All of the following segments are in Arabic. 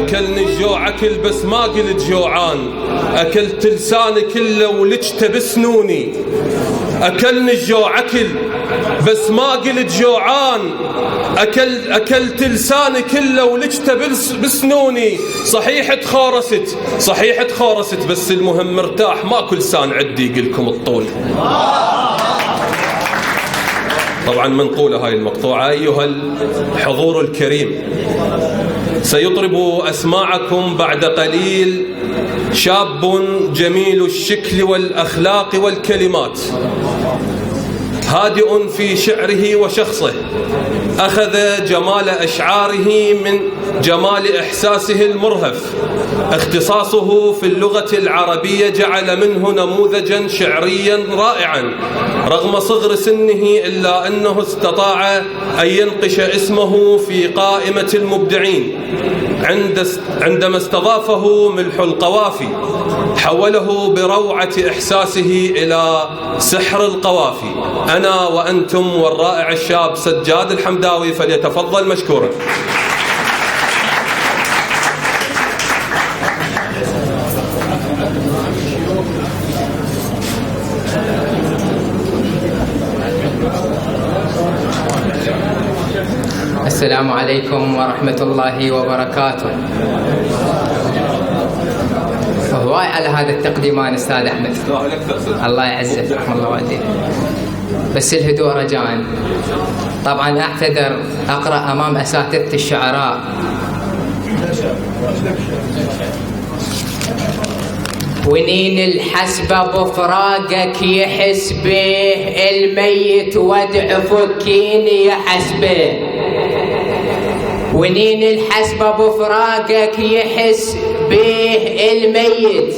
أكلني الجوع أكل بس ما قلت جوعان، أكلت لساني كله ولجت بسنوني. أكلني الجوع أكل بس ما قلت جوعان، أكلت لساني كله ولجت بسنوني. صحيح تخورست بس المهم مرتاح، ماكو لسان عدي يقلكم الطول. طبعا منقولة هاي المقطوعة. أيها الحضور الكريم، سيطرب أسماعكم بعد قليل شاب جميل الشكل والأخلاق والكلمات، هادئ في شعره وشخصه، أخذ جمال أشعاره من جمال إحساسه المرهف. اختصاصه في اللغة العربية جعل منه نموذجا شعريا رائعا، رغم صغر سنه إلا أنه استطاع أن ينقش اسمه في قائمة المبدعين. عندما استضافه ملح القوافي حوله بروعة إحساسه إلى سحر القوافي. أنا وأنتم والرائع الشاب سجاد الحمداوي، فليتفضل مشكورا. السلام عليكم ورحمة الله وبركاته. هواي على هذا التقديمان أستاذ أحمد، الله يعزك، رحم الله والديك. بس الهدوء رجاء. طبعا أعتذر أقرأ أمام أساتذة الشعراء. ونين الحسبة بفراقك يحس به الميت، ودع فكيني يحسبه. ونين الحسبة بفراقك يحس به الميت،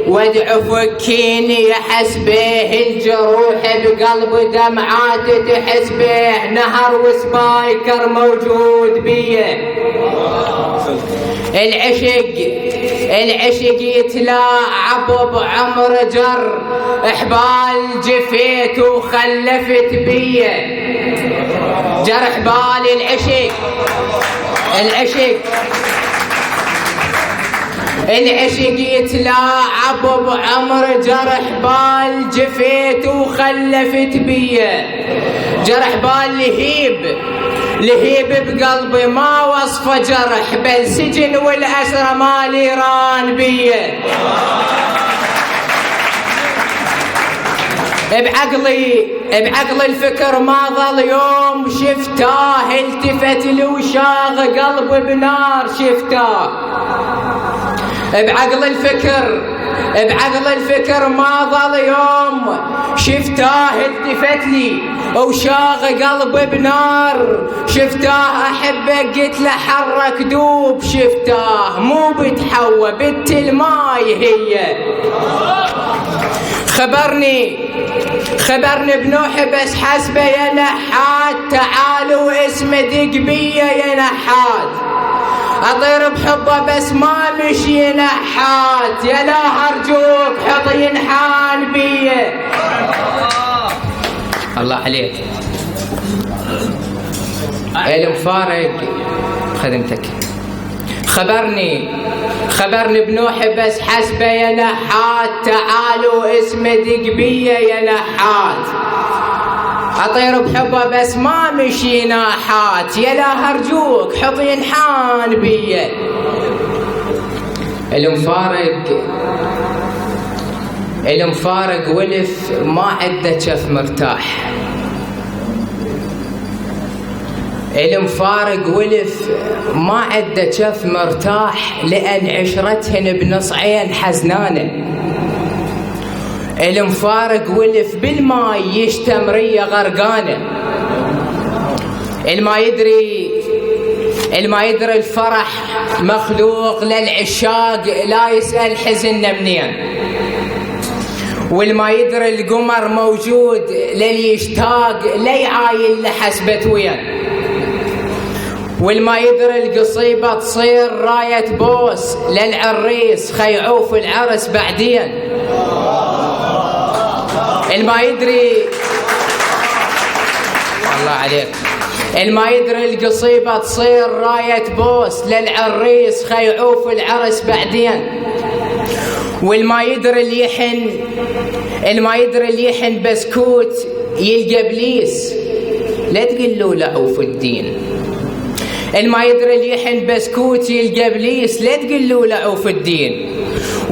ودع فكيني يحسبه. الجروح بقلب دمعات تحس به، نهر وسبايكر موجود بيه. العشق يتلاعب بعمر جر، احبال جفيت وخلفت بيه. جرح بالي العشق يتلاعب بعمر، جرح بال جفيت وخلفت بيه. جرح بال لهيب بقلبي ما وصفه جرح، بل سجن والأسرى مالي ران بيه. بعقلي الفكر ما ظل يوم شفتاه، التفت لي وشاغ قلبي بنار شفتاه. بعقل الفكر ما ظل يوم شفتاه، التفت لي وشاغ قلبي بنار شفتاه. احبك قلت له حرك دوب شفتاه، مو بتحوى بنت الماي هي. خبرني بنوح بس حسبه يا نحات، تعالوا اسمه دق بيه يا نحات. اطير بحبه بس ما مشي نحات، يا لا ارجوك حط ينحان بيه. الله عليك. المفارق خدمتك. خبرني بنوح بس حسبه يا نحات، تعالوا اسمه دق بيه يا نحات. اطير بحبه بس ما مشي ناحات، يا لا ارجوك حط ينحان بيه. المفارق ولف ما عنده كف مرتاح. المفارق ولف ما عنده كف مرتاح، لأن عشرتهن بنصعين حزنانه. المفارق ولف بالماي يشتمرية غرقانه. الما يدري الفرح مخلوق للعشاق، لا يسأل حزننا منين. والما يدري القمر موجود للي يشتاق، لا يعاين لحسبة وين. والما يدري القصيبة تصير راية بوس للعريس، خيعوه في العرس بعدين. الما يدري الله عليك. الما يدري القصيبة تصير راية بوس للعريس خيعوف العرس بعدين. والما يدري اللي يحن بسكوت يلقى ابليس لا تقول له لعوف الدين. الما يدري اللي يحن بسكوت يلقى ابليس لا تقول له لعوف الدين.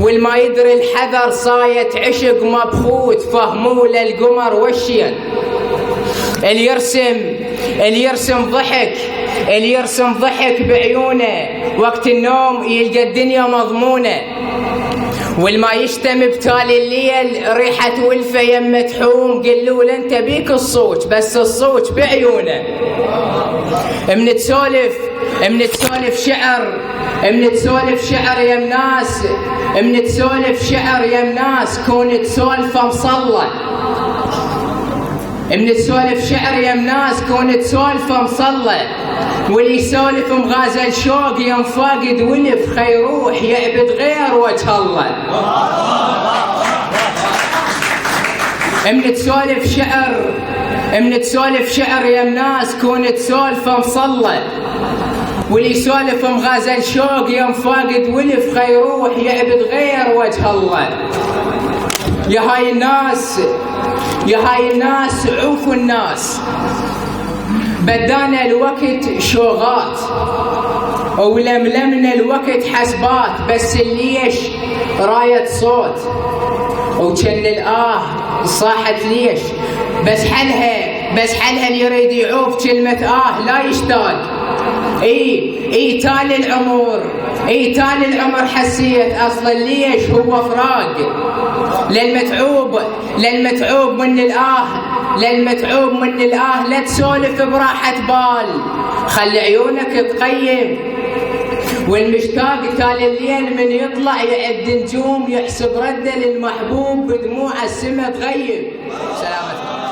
والما يدري الحذر صايت عشق مبخوت فهموا للقمر والشين. اللي يرسم ضحك بعيونه وقت النوم يلقى الدنيا مضمونه. والما يشتم بتالي الليل ريحة ولفة يم تحوم قلوا له انت بيك الصوت بس الصوت بعيونه. من تسولف شعر يم ناس كون تسولفه مصلى. واللي يسولف مغازل شوق يم فاقد ولف خيروح يعبد غير وجه الله. من تسولف شعر يم ناس كون تسولفه مصلى. واللي يسولف مغازل شوق يم فاقد ولف خيروح يعبد غير وجه الله. يا هاي الناس عوفوا الناس بدانا الوقت شوغات ولملمنا الوقت حسبات بس الليش راية صوت وكان الآه صاحت ليش بس حلها اللي يريد يعوف كلمة لا يشتاق. اي تالي العمر حسيت اصلا ليش هو فراق. للمتعوب من الآه لا تسولف براحة بال خلي عيونك تقيم. والمشتاق تالي الليل من يطلع يعد نجوم يحسب رده للمحبوب بدموع السما تغيب. سلامتك.